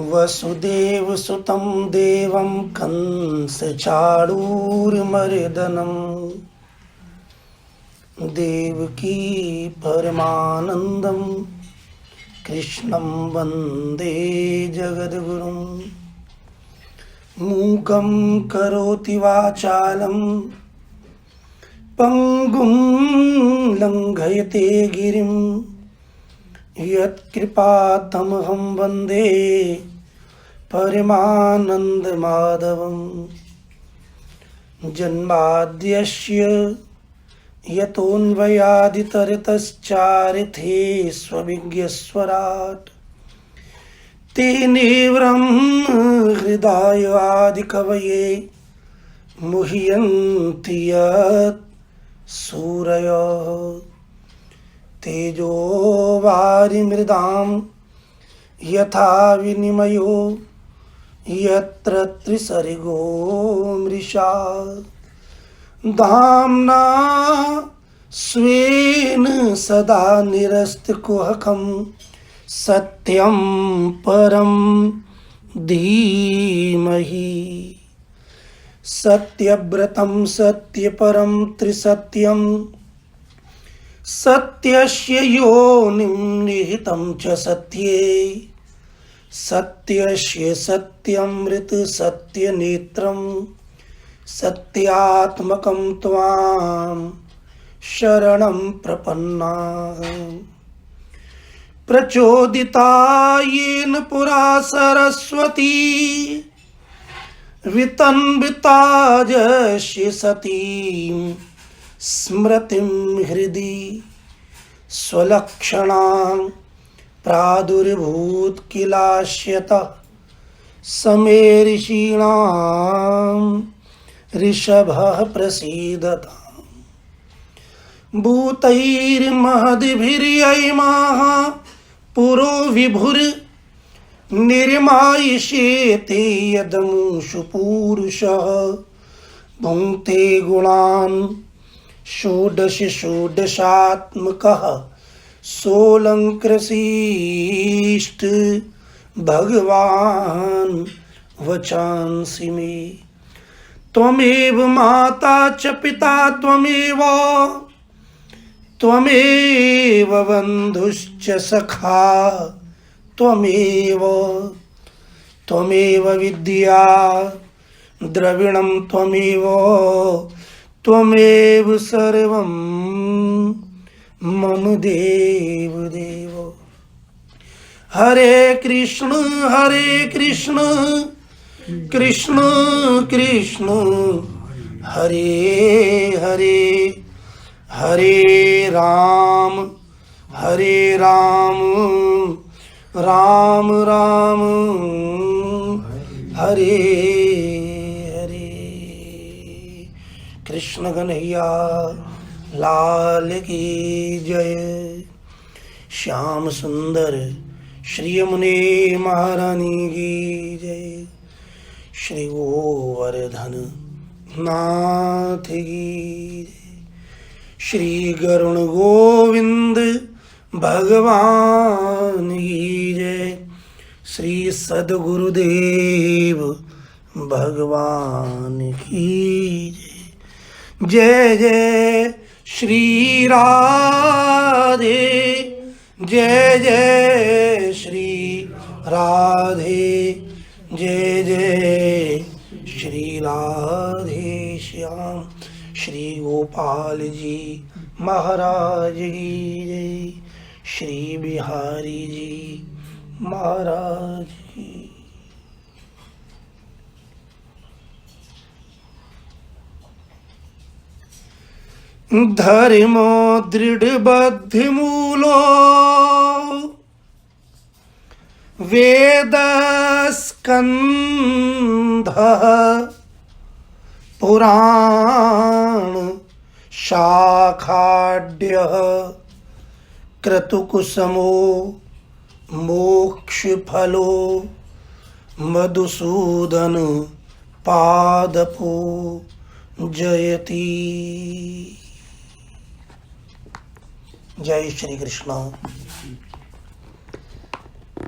वसुदेवसुतं देवं कंसचाणूरमर्दनं देवकी परमानन्दं कृष्णं वन्दे जगद्गुरुं। मूकं करोति वाचालं पंगुं लंघयते गिरिं यत्कृपातमहं वन्दे परमानन्दमाधवं। जन्माद्यस्य यतोऽन्वयादितरतश्चार्थेष्वभिज्ञस्वराट् तेने ब्रह्महृदयादिकवये मुह्यन्ति यत् सूरयः। तेजो वारिमृदां यथा विनिमयो यत्र त्रिसर्गो मृषा धाम्ना स्वेन सदा निरस्तकुहकं सत्यं परं धीमहि। सत्यव्रतं सत्यपरं त्रिसत्यं सत्यस्य योनिं निहितं च सत्ये सत्यस्य सत्यमृत सत्यनेत्रं सत्यात्मकं त्वां शरणं प्रपन्नाः। प्रचोदिता येन पुरा सरस्वती वितन्विता यस्य सतीं स्मृतिं हृदि स्वलक्षणां प्रादुर्भूत किलाश्यतः समे ऋषीणां ऋषभः प्रसीदताम्। भूतैर्महद्भिर्यैमाः पुरो विभुर् निर्मायिष्येते यदमुषु पूरुषः भुङ्क्ते गुणान् षोडश षोडशात्मकः सोऽलङ्कृषीष्ट भगवान् वचांसि मे। त्वमेव माता च पिता त्वमेव बन्धुश्च सखा त्वमेव विद्या द्रविणं त्वमेव सर्वं मम देव देव। हरे कृष्ण कृष्ण कृष्ण हरे हरे हरे राम राम राम हरे हरे। कृष्ण कन्हैया लाल की जय। श्याम सुंदर श्री यमुने महारानी की जय। श्री गोवर्धन नाथ की जय। श्री गरुण गोविंद भगवान की जय। श्री सद्गुरुदेव भगवान की जय। जय जय श्री राधे जय जय श्री राधे जय जय श्री राधे श्याम। श्री गोपाल जी महाराज की जय। श्री बिहारी जी महाराज की। धर्मो दृढ़बद्धमूलो वेदस्कन्धः पुराण शाखाढ्यः क्रतुकुसुमो मोक्षफलो मधुसूदन पादपो जयति। जय श्री कृष्ण।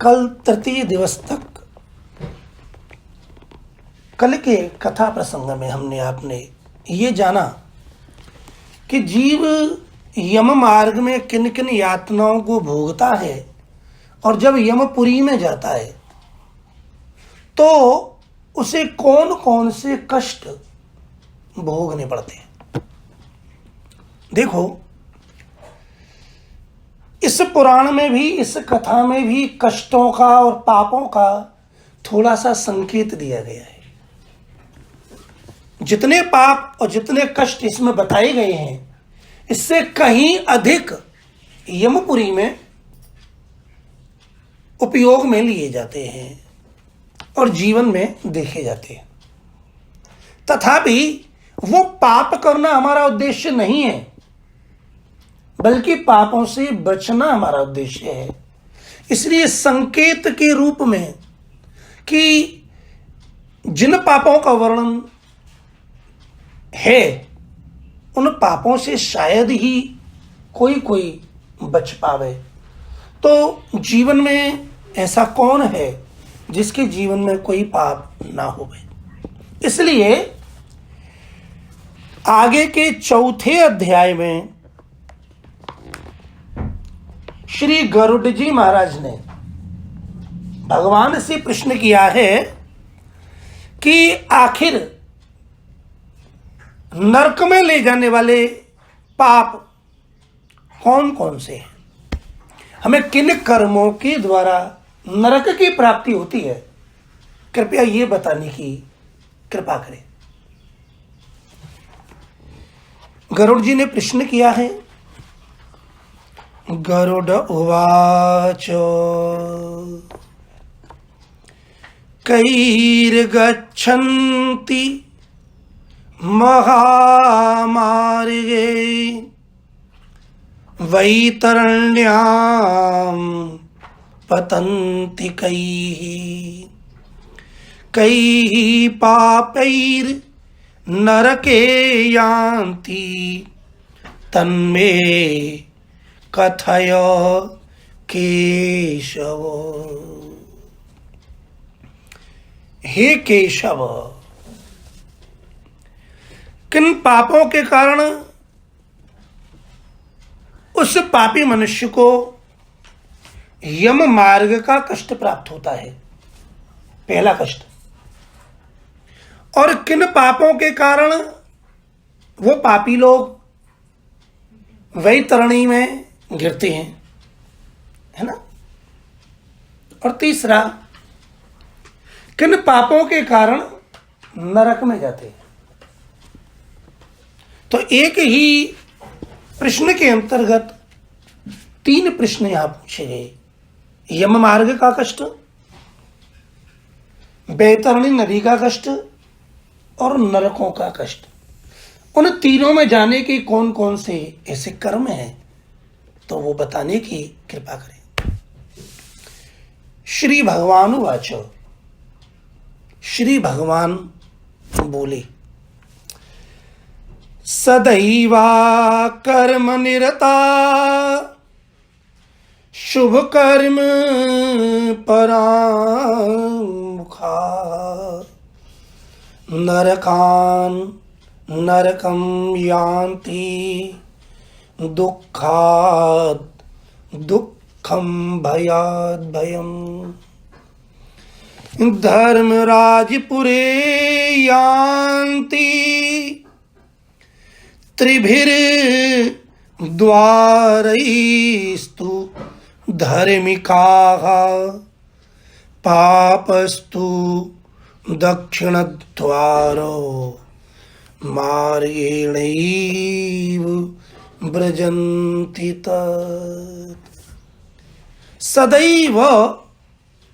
कल तृतीय दिवस तक कल के कथा प्रसंग में हमने आपने ये जाना कि जीव यम मार्ग में किन किन यातनाओं को भोगता है और जब यमपुरी में जाता है तो उसे कौन कौन से कष्ट भोगने पड़ते हैं। देखो, इस पुराण में भी, इस कथा में भी कष्टों का और पापों का थोड़ा सा संकेत दिया गया है। जितने पाप और जितने कष्ट इसमें बताए गए हैं, इससे कहीं अधिक यमपुरी में उपयोग में लिए जाते हैं और जीवन में देखे जाते हैं। तथापि वो पाप करना हमारा उद्देश्य नहीं है, बल्कि पापों से बचना हमारा उद्देश्य है। इसलिए संकेत के रूप में कि जिन पापों का वर्णन है, उन पापों से शायद ही कोई कोई बच पावे। तो जीवन में ऐसा कौन है जिसके जीवन में कोई पाप ना होवे। इसलिए आगे के चौथे अध्याय में श्री गरुड़ जी महाराज ने भगवान से प्रश्न किया है कि आखिर नरक में ले जाने वाले पाप कौन कौन से हैं, हमें किन कर्मों के द्वारा नरक की प्राप्ति होती है, कृपया ये बताने की कृपा करें। गरुड़ जी ने प्रश्न किया है। गरुड़ उवाच कैर्गच्छन्ति महामार्गे वैतरण्यां पतन्ति कैः पापैर्नरके यान्ति तन्मे कथय केशव। हे केशव, किन पापों के कारण उस पापी मनुष्य को यम मार्ग का कष्ट प्राप्त होता है, पहला कष्ट। और किन पापों के कारण वो पापी लोग वैतरणी में गिरते हैं, है ना। और तीसरा, किन पापों के कारण नरक में जाते हैं। तो एक ही प्रश्न के अंतर्गत तीन प्रश्न यहां पूछे गए। यम मार्ग का कष्ट, वैतरणी नदी का कष्ट और नरकों का कष्ट। उन तीनों में जाने के कौन कौन से ऐसे कर्म हैं, तो वो बताने की कृपा करें। श्री भगवान वाच, श्री भगवान बोले, सदैवा कर्म निरता शुभ कर्म परामुखा नरकान नरकम यान्ति दुःखाद दुःखम भयाद भयम धर्मराजपुरे यान्ति त्रिभिर्द्वारैस्तु धर्मिकाः पापस्तु दक्षिणद्वारो मार्गेणैव व्रजन्ति तत्। सदैव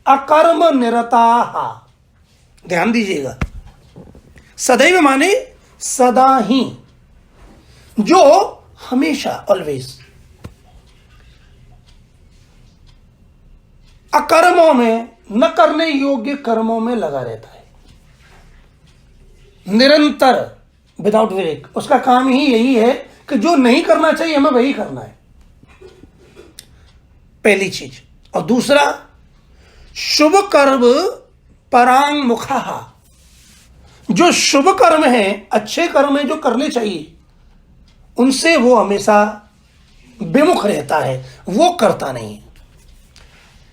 अकर्म निरताः, ध्यान दीजिएगा। सदैव माने सदा ही, जो हमेशा, ऑलवेज, अकर्मों में, न करने योग्य कर्मों में लगा रहता है, निरंतर, विदाउट ब्रेक। उसका काम ही यही है कि जो नहीं करना चाहिए हमें वही करना है, पहली चीज। और दूसरा, शुभ कर्म परांग मुखा, जो शुभ कर्म है, अच्छे कर्म है जो करने चाहिए, उनसे वो हमेशा विमुख रहता है, वो करता नहीं।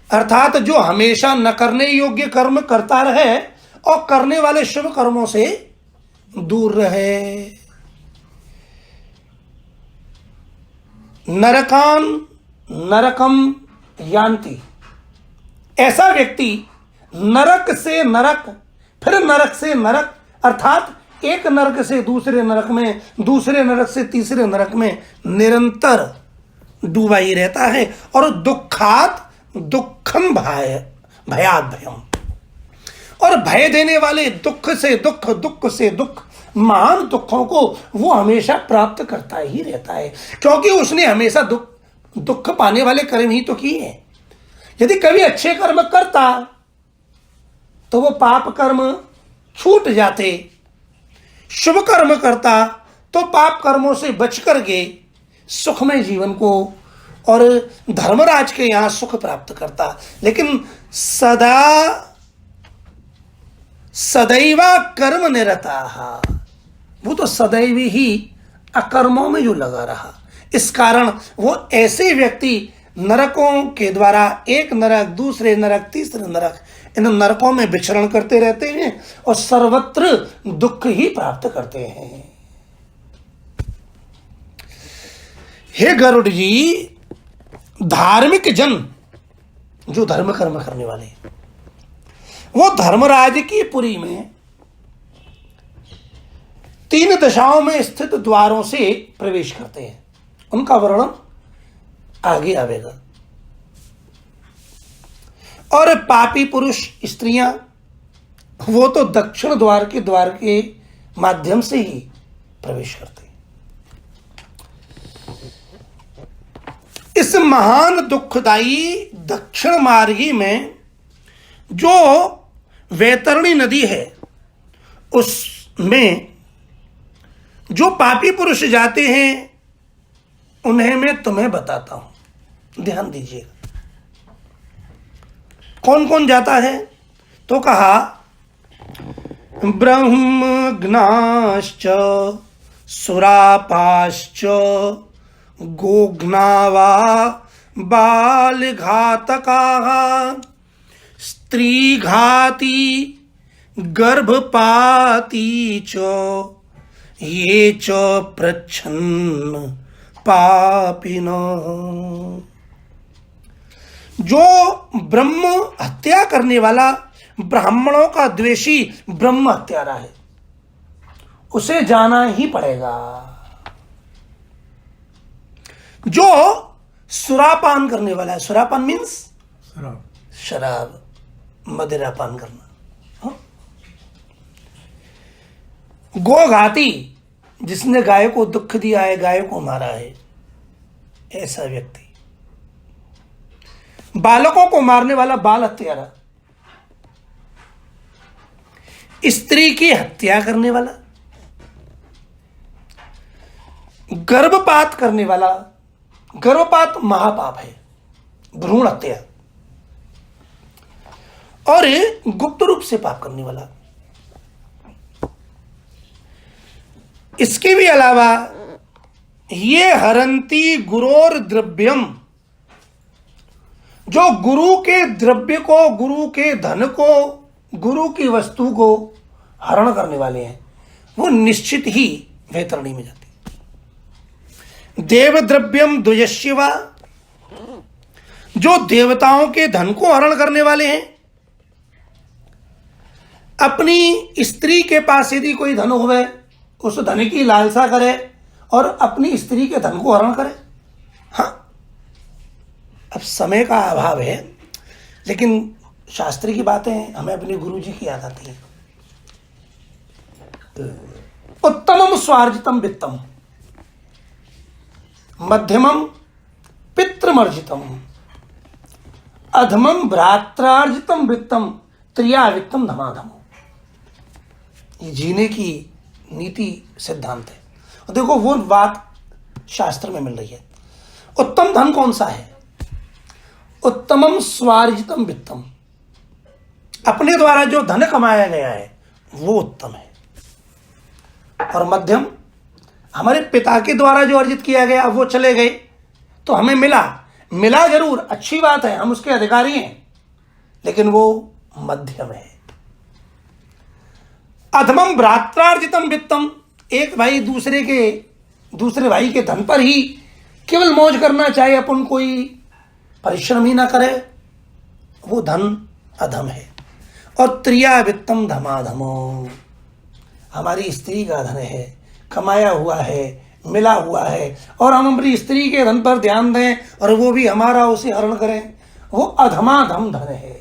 अर्थात जो हमेशा न करने योग्य कर्म करता रहे और करने वाले शुभ कर्मों से दूर रहे। नरकान नरकम यान्ति, ऐसा व्यक्ति नरक से नरक, फिर नरक से नरक, अर्थात एक नरक से दूसरे नरक में, दूसरे नरक से तीसरे नरक में निरंतर डूबा ही रहता है। और दुखात दुखम भयात भयम, और भय देने वाले दुख से दुख, दुख से दुख, महान दुखों को वो हमेशा प्राप्त करता ही रहता है, क्योंकि उसने हमेशा दुख पाने वाले कर्म ही तो किए हैं। यदि कभी अच्छे कर्म करता तो वो पाप कर्म छूट जाते, शुभ कर्म करता तो पाप कर्मों से बच करके सुखमय जीवन को और धर्मराज के यहां सुख प्राप्त करता। लेकिन सदैवा कर्म निरता, वो तो सदैव ही अकर्मों में जो लगा रहा, इस कारण वो ऐसे व्यक्ति नरकों के द्वारा, एक नरक, दूसरे नरक, तीसरे नरक, इन नरकों में विचरण करते रहते हैं और सर्वत्र दुख ही प्राप्त करते हैं। हे गरुड़ जी, धार्मिक जन जो धर्म कर्म करने वाले, वो धर्मराज की पुरी में 3 दशाओं में स्थित द्वारों से प्रवेश करते हैं। उनका वर्णन आगे आवेगा। और पापी पुरुष स्त्रियां, वो तो दक्षिण द्वार के माध्यम से ही प्रवेश करते हैं। इस महान दुखदायी दक्षिण मार्गी में जो वैतरणी नदी है, उसमें जो पापी पुरुष जाते हैं उन्हें मैं तुम्हें बताता हूं, ध्यान दीजिएगा। कौन कौन जाता है? तो कहा ब्रह्मज्ञाश्च सुरापाश्च गोघ्नावा बालघातकाः स्त्रीघाती गर्भपाती च ये च प्रच्छन्न पापिनः। जो ब्रह्म हत्या करने वाला, ब्राह्मणों का द्वेषी ब्रह्म हत्यारा है, उसे जाना ही पड़ेगा। जो सुरापान करने वाला है, सुरापान मीन्स शराब, मदिरा पान करना। हाँ? गोघाती, जिसने गाय को दुख दिया है, गाय को मारा है, ऐसा व्यक्ति। बालकों को मारने वाला बाल हत्यारा, स्त्री की हत्या करने वाला, गर्भपात करने वाला, गर्भपात महापाप है, भ्रूण हत्या, और गुप्त रूप से पाप करने वाला। इसके भी अलावा ये हरंती गुरोर द्रव्यम, जो गुरु के द्रव्य को, गुरु के धन को, गुरु की वस्तु को हरण करने वाले हैं, वो निश्चित ही वैतरणी में जाते हैं। देव द्रव्यम द्वयस्यवा, जो देवताओं के धन को हरण करने वाले हैं। अपनी स्त्री के पास यदि कोई धन होवे, उस धन की लालसा करे और अपनी स्त्री के धन को हरण करे। हाँ, अब समय का अभाव है, लेकिन शास्त्र की बातें हमें अपने गुरु जी की याद आती है। उत्तमम स्वार्जितम वित्तम, मध्यमम पितृमर्जितम, अधमम भ्रात्रार्जितम वित्तम, त्रिया वित्तम धमाधम। ये जीने की नीति सिद्धांत है। और देखो वो बात शास्त्र में मिल रही है। उत्तम धन कौन सा है? उत्तमम स्वार्जितम वित्तम, अपने द्वारा जो धन कमाया गया है वो उत्तम है। और मध्यम हमारे पिता के द्वारा जो अर्जित किया गया, अब वो चले गए तो हमें मिला जरूर, अच्छी बात है, हम उसके अधिकारी हैं, लेकिन वो मध्यम है। अधमम भ्रात्रार्जितम वित्तम, एक भाई दूसरे भाई के धन पर ही केवल मौज करना चाहे, अपन कोई परिश्रम ही ना करे, वो धन अधम है। और त्रिया वित्तम धमाधमो, हमारी स्त्री का धन है, कमाया हुआ है, मिला हुआ है, और हम अपनी स्त्री के धन पर ध्यान दें और वो भी हमारा उसे हरण करें, वो अधमाधम धन है।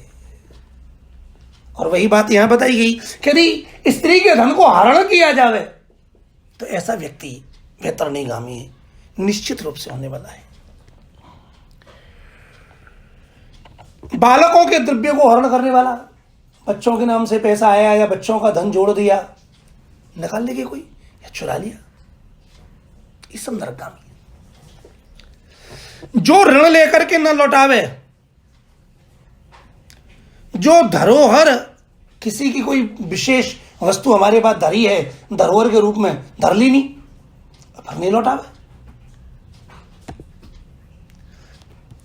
और वही बात यहां बताई गई कि यदि स्त्री के धन को हरण किया जावे तो ऐसा व्यक्ति वैतरणीगामी निश्चित रूप से होने वाला है। बालकों के द्रव्य को हरण करने वाला, बच्चों के नाम से पैसा आया या बच्चों का धन जोड़ दिया, निकाल लेके कोई या चुरा लिया, ये सब नरकगामी है। जो ऋण लेकर के न लौटावे, जो धरोहर, किसी की कोई विशेष वस्तु हमारे पास धरी है, धरोहर के रूप में धर ली नहीं, अब नहीं लौटावे।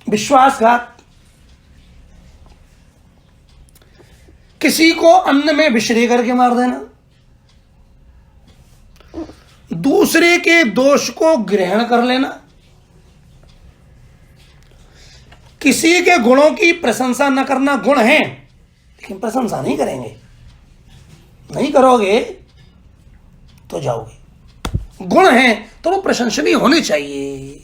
विश्वासघात, किसी को अन्न में विष दे करके मार देना, दूसरे के दोष को ग्रहण कर लेना, किसी के गुणों की प्रशंसा न करना। गुण है लेकिन प्रशंसा नहीं करेंगे, नहीं करोगे तो जाओगे। गुण है तो वो प्रशंसनीय होने चाहिए।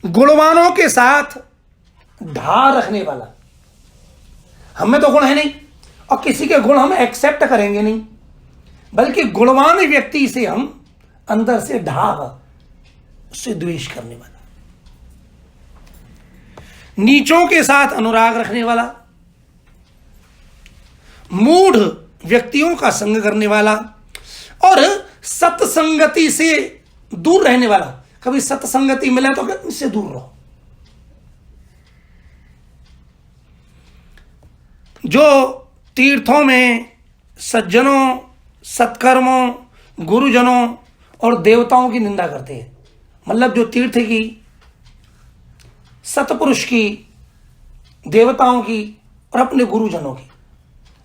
गुणवानों के साथ धार रखने वाला, हमें तो गुण है नहीं और किसी के गुण हम एक्सेप्ट करेंगे नहीं, बल्कि गुणवान व्यक्ति से हम अंदर से ढाव, उससे द्वेष करने वाला, नीचों के साथ अनुराग रखने वाला, मूढ़ व्यक्तियों का संग करने वाला और सत्संगति से दूर रहने वाला। कभी सत्संगति मिला तो इससे दूर रहो। जो तीर्थों में सज्जनों, सत्कर्मों, गुरुजनों और देवताओं की निंदा करते हैं, मतलब जो तीर्थ की, सतपुरुष की, देवताओं की और अपने गुरुजनों की,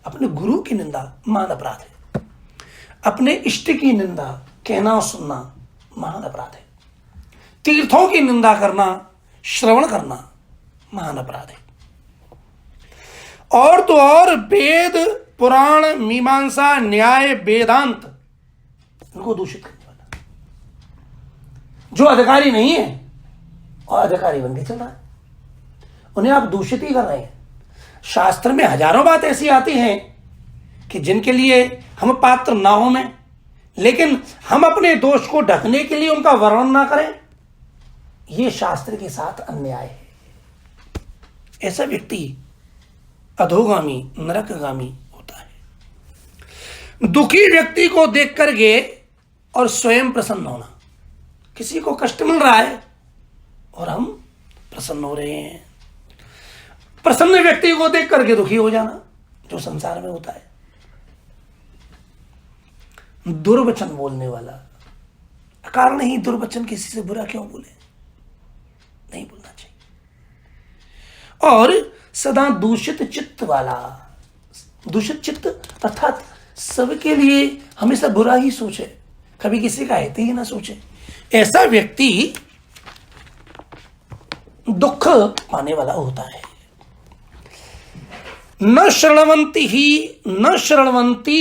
अपने गुरु की निंदा महान अपराध है। अपने इष्ट की निंदा कहना और सुनना महान अपराध है। तीर्थों की निंदा करना, श्रवण करना महान अपराध है। और तो और वेद, पुराण, मीमांसा, न्याय, वेदांत, इनको दूषित करने वाला, जो अधिकारी नहीं है और अधिकारी बन के चल रहा है, उन्हें आप दूषित ही कर रहे हैं। शास्त्र में हजारों बात ऐसी आती हैं कि जिनके लिए हम पात्र ना हो में, लेकिन हम अपने दोष को ढकने के लिए उनका वर्णन ना करें, यह शास्त्र के साथ अन्याय है। ऐसा व्यक्ति अधोगामी, नरकगामी होता है। दुखी व्यक्ति को देख करके और स्वयं प्रसन्न होना, किसी को कष्ट मिल रहा है और हम प्रसन्न हो रहे हैं। प्रसन्न व्यक्ति को देख करके दुखी हो जाना, जो संसार में होता है। दुर्वचन बोलने वाला, कारण ही दुर्वचन किसी से बुरा क्यों बोले, नहीं बोलना चाहिए। और सदा दूषित चित्त वाला, दूषित चित्त अर्थात सबके लिए हमेशा बुरा ही सोचे, कभी किसी का हित ही ना सोचे, ऐसा व्यक्ति दुख पाने वाला होता है। न शृण्वन्ति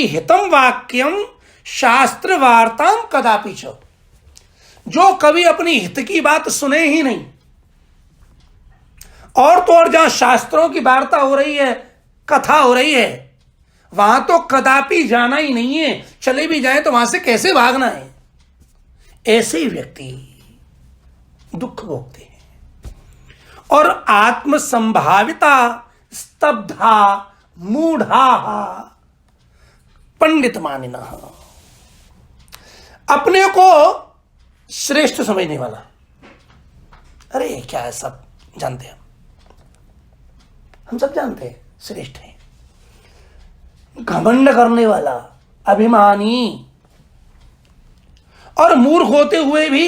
हितम वाक्यम शास्त्र वार्ताम कदापि च, जो कभी अपनी हित की बात सुने ही नहीं, और तो और जहां शास्त्रों की वार्ता हो रही है, कथा हो रही है, वहां तो कदापि जाना ही नहीं है, चले भी जाए तो वहां से कैसे भागना है। ऐसे व्यक्ति दुख भोगते हैं। और आत्म संभाविता स्तब्धा मूढ़ा पंडित मानिना, अपने को श्रेष्ठ समझने वाला, अरे क्या है, सब जानते हैं, हम सब जानते हैं, श्रेष्ठ है। घमंड करने वाला, अभिमानी और मूर्ख होते हुए भी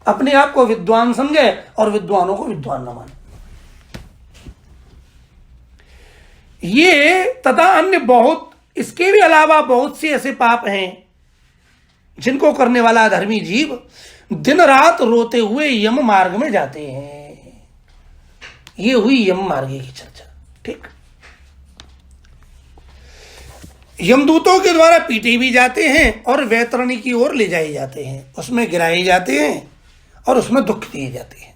अपने आप को विद्वान समझे और विद्वानों को विद्वान न माने। ये तथा अन्य बहुत, इसके भी अलावा बहुत से ऐसे पाप हैं जिनको करने वाला अधर्मी जीव दिन रात रोते हुए यम मार्ग में जाते हैं। ये हुई यम मार्ग की चर्चा। ठीक, यमदूतों के द्वारा पीटे भी जाते हैं और वैतरणी की ओर ले जाए जाते हैं, उसमें गिराए जाते हैं और उसमें दुख दिए जाते हैं।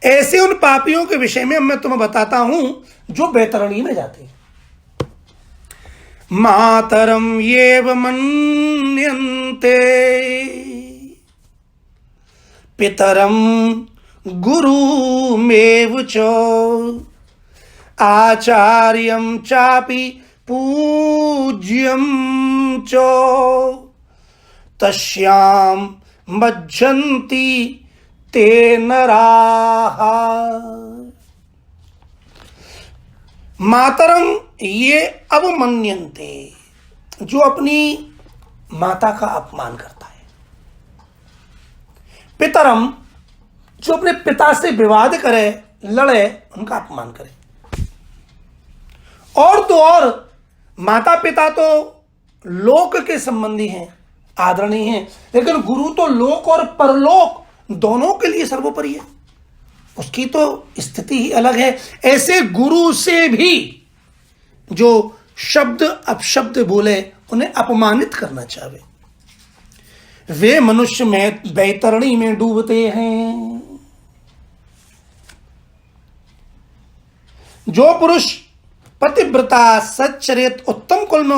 ऐसे उन पापियों के विषय में मैं तुम्हें बताता हूं जो वैतरणी में जाते हैं। मातरम येव मन्यन्ते पितरम गुरुमेव च आचार्यं चापि पूज्यं च तस्यां मज्जन्ति ते नराः। मातरम ये अवमन्यन्ते, जो अपनी माता का अपमान करता है। पितरम, जो अपने पिता से विवाद करे, लड़े, उनका अपमान करे। और तो और माता पिता तो लोक के संबंधी हैं, आदरणीय हैं, लेकिन गुरु तो लोक और परलोक दोनों के लिए सर्वोपरि है, उसकी तो स्थिति ही अलग है। ऐसे गुरु से भी जो शब्द अपशब्द बोले, उन्हें अपमानित करना चाहे, वे मनुष्य में वैतरणी में डूबते हैं। जो पुरुष पतिव्रता सच्चरित उत्तम कुल में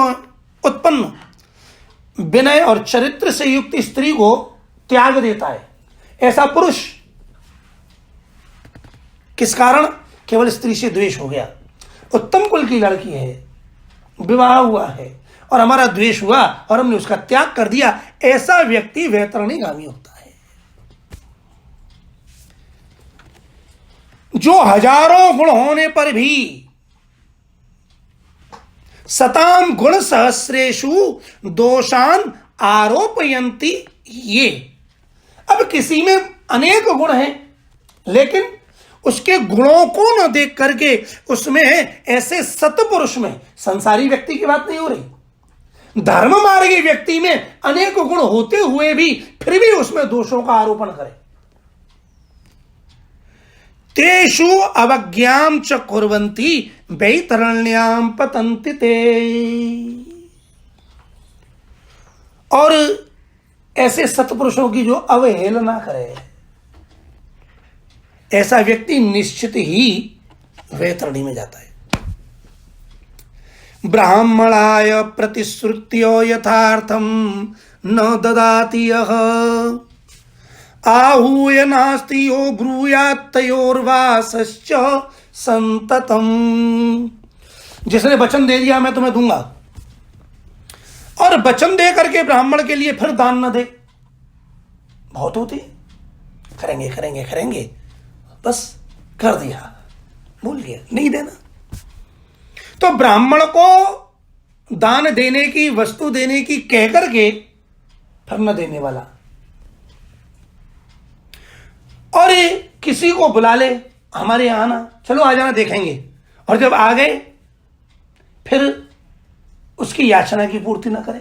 उत्पन्न विनय और चरित्र से युक्त स्त्री को त्याग देता है, ऐसा पुरुष किस कारण? केवल स्त्री से द्वेष हो गया। उत्तम कुल की लड़की है, विवाह हुआ है और हमारा द्वेष हुआ और हमने उसका त्याग कर दिया, ऐसा व्यक्ति वैतरणीगामी होता है। जो हजारों गुण होने पर भी सताम गुण सहस्रेषु दोषान आरोपयन्ति ये। अब किसी में अनेक गुण हैं, लेकिन उसके गुणों को न देख करके उसमें ऐसे सतपुरुष में, संसारी व्यक्ति की बात नहीं हो रही, धर्म मार्गी व्यक्ति में अनेक गुण होते हुए भी फिर भी उसमें दोषों का आरोपण करे। तेषु अवज्ञां च कुर्वन्ति वैतरण्यां पतन्ति ते। और ऐसे सत्पुरुषों की जो अवहेलना करे, ऐसा व्यक्ति निश्चित ही वैतरणी में जाता है। ब्राह्मणाय प्रतिश्रुत्यो यथार्थम न ददाति यः आहूय नास्ति यो ब्रूयात् तयोर्वासश्च संततम। जिसने वचन दे दिया मैं तुम्हें दूंगा, और वचन दे करके ब्राह्मण के लिए फिर दान न दे, बहुत होती करेंगे करेंगे करेंगे, बस कर दिया, भूल गया, नहीं देना। तो ब्राह्मण को दान देने की, वस्तु देने की कह करके फिर न देने वाला, और किसी को बुला ले, हमारे यहां आना, चलो आ जाना, देखेंगे, और जब आ गए फिर उसकी याचना की पूर्ति न करे।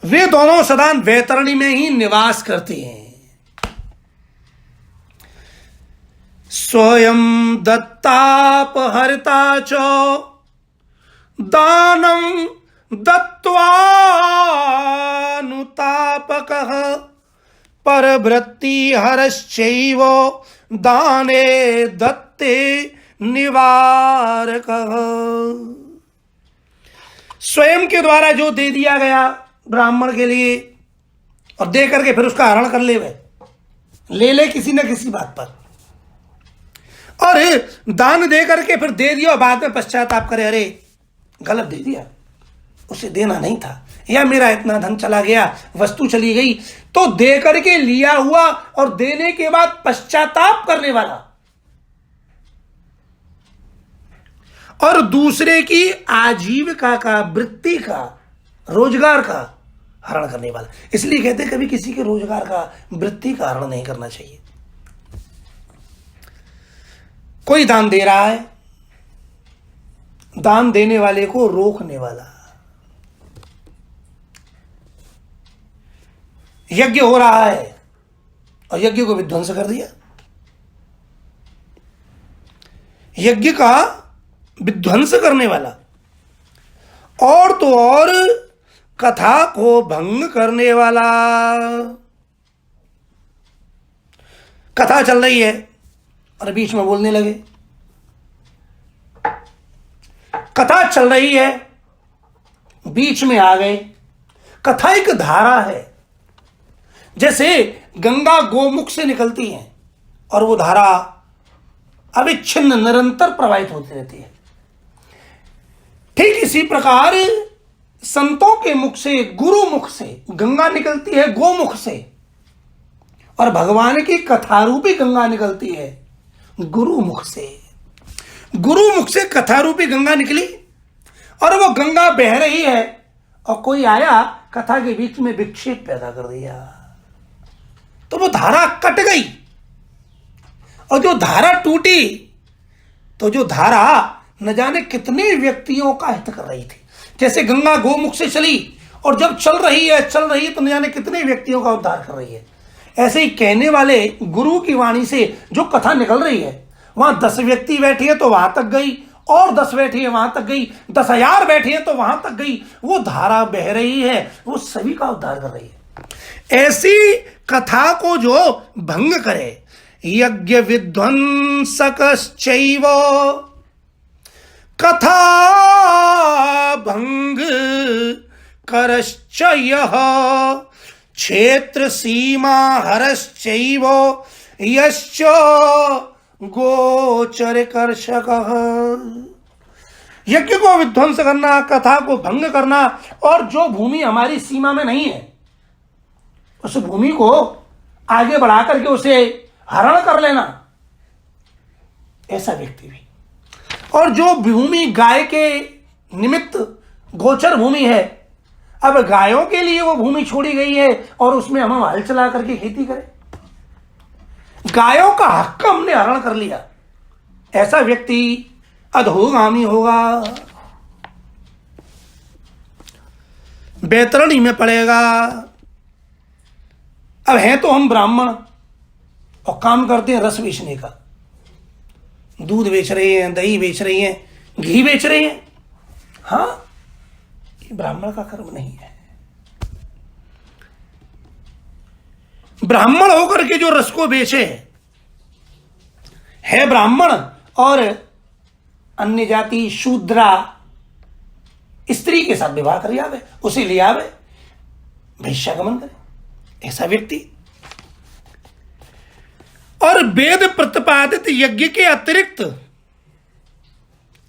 वे दोनों सदा वैतरणी में ही निवास करते हैं। स्वयं दत्तापहर्ता च दानं दत्त्वानुतापकः परवृत्ति हरश्चैव दाने दत्ते निवारकः। स्वयं के द्वारा जो दे दिया गया ब्राह्मण के लिए, और दे करके फिर उसका हरण कर ले किसी न किसी बात पर, और दान दे करके फिर दे दिया, बाद में पश्चाताप करे, अरे गलत दे दिया, उसे देना नहीं था, या मेरा इतना धन चला गया, वस्तु चली गई। तो दे करके लिया हुआ और देने के बाद पश्चाताप करने वाला, और दूसरे की आजीविका का, वृत्ति का, रोजगार का हरण करने वाला। इसलिए कहते हैं कभी किसी के रोजगार का, वृत्ति का हरण नहीं करना चाहिए। कोई दान दे रहा है, दान देने वाले को रोकने वाला। यज्ञ हो रहा है और यज्ञ को विध्वंस कर दिया। यज्ञ का विध्वंस करने वाला, और तो और कथा को भंग करने वाला। कथा चल रही है और बीच में बोलने लगे। कथा चल रही है, बीच में आ गए। कथा एक धारा है, जैसे गंगा गोमुख से निकलती है और वो धारा अविच्छिन्न निरंतर प्रवाहित होती रहती है। ठीक इसी प्रकार संतों के मुख से, गुरु मुख से गंगा निकलती है, गोमुख से, और भगवान की कथारूपी गंगा निकलती है गुरु मुख से। गुरु मुख से कथारूपी गंगा निकली और वो गंगा बह रही है, और कोई आया कथा के बीच में विक्षेप पैदा कर दिया, तो वो धारा कट गई। और जो धारा टूटी, तो जो धारा न जाने कितने व्यक्तियों का हित कर रही थी। जैसे गंगा गोमुख से चली और जब चल रही है तो न जाने कितने व्यक्तियों का उद्धार कर रही है। ऐसे ही कहने वाले गुरु की वाणी से जो कथा निकल रही है, वहां 10 व्यक्ति बैठे हैं तो वहां तक गई, और 10 बैठे हैं वहां तक गई, 10,000 बैठे हैं तो वहां तक गई। वो धारा बह रही है, वो सभी का उद्धार कर रही है। ऐसी कथा को जो भंग करे, यज्ञ विध्वंसकश्चैव कथा भंग करश्च यः क्षेत्र सीमा हरश्चैव यश्च गोचर कर्षकः। यज्ञ को विध्वंस करना, कथा को भंग करना, और जो भूमि हमारी सीमा में नहीं है उस भूमि को आगे बढ़ा करके उसे हरण कर लेना, ऐसा व्यक्ति भी। और जो भूमि गाय के निमित्त गोचर भूमि है, अब गायों के लिए वो भूमि छोड़ी गई है और उसमें हम हल चला करके खेती करें, गायों का हक हमने हरण कर लिया, ऐसा व्यक्ति अधोगामी होगा, बैतरणी में पड़ेगा। अब हैं तो हम ब्राह्मण और काम करते हैं रस बेचने का, दूध बेच रहे हैं, दही बेच रहे हैं, घी बेच रहे हैं। हाँ, ये ब्राह्मण का कर्म नहीं है। ब्राह्मण होकर के जो रस को बेचे है ब्राह्मण, और अन्य जाति शूद्रा स्त्री के साथ विवाह कर आवे, उसे ले आवे, वैश्यागमन करे, ऐसा व्यक्ति। और वेद प्रतिपादित यज्ञ के अतिरिक्त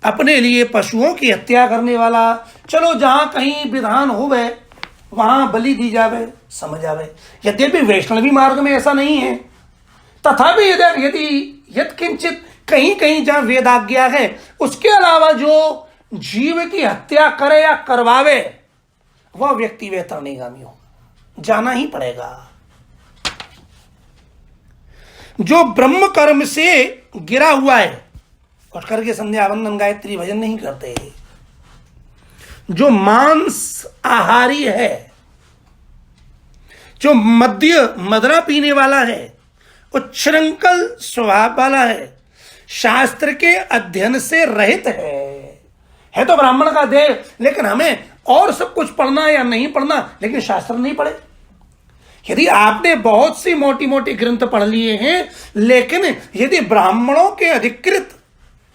अपने लिए पशुओं की हत्या करने वाला, चलो जहां कहीं विधान होवे वहां बलि दी जावे, समझ आवे। यद्यपि वैष्णवी मार्ग में ऐसा नहीं है, तथापि यदि यत्किंचित कहीं कहीं जहां वेदाज्ञा है, उसके अलावा जो जीव की हत्या करे या करवावे, वह व्यक्ति वैतरणीगामी होगा, जाना ही पड़ेगा। जो ब्रह्म कर्म से गिरा हुआ है, उठ करके संध्या वंदन गायत्री भजन नहीं करते, जो मांस आहारी है, जो मदरा पीने वाला है, उच्छृंखल स्वभाव वाला है, शास्त्र के अध्ययन से रहित है तो ब्राह्मण का देह, लेकिन हमें और सब कुछ पढ़ना या नहीं पढ़ना, लेकिन शास्त्र नहीं पढ़े। यदि आपने बहुत सी मोटी मोटी ग्रंथ पढ़ लिए हैं, लेकिन यदि ब्राह्मणों के अधिकृत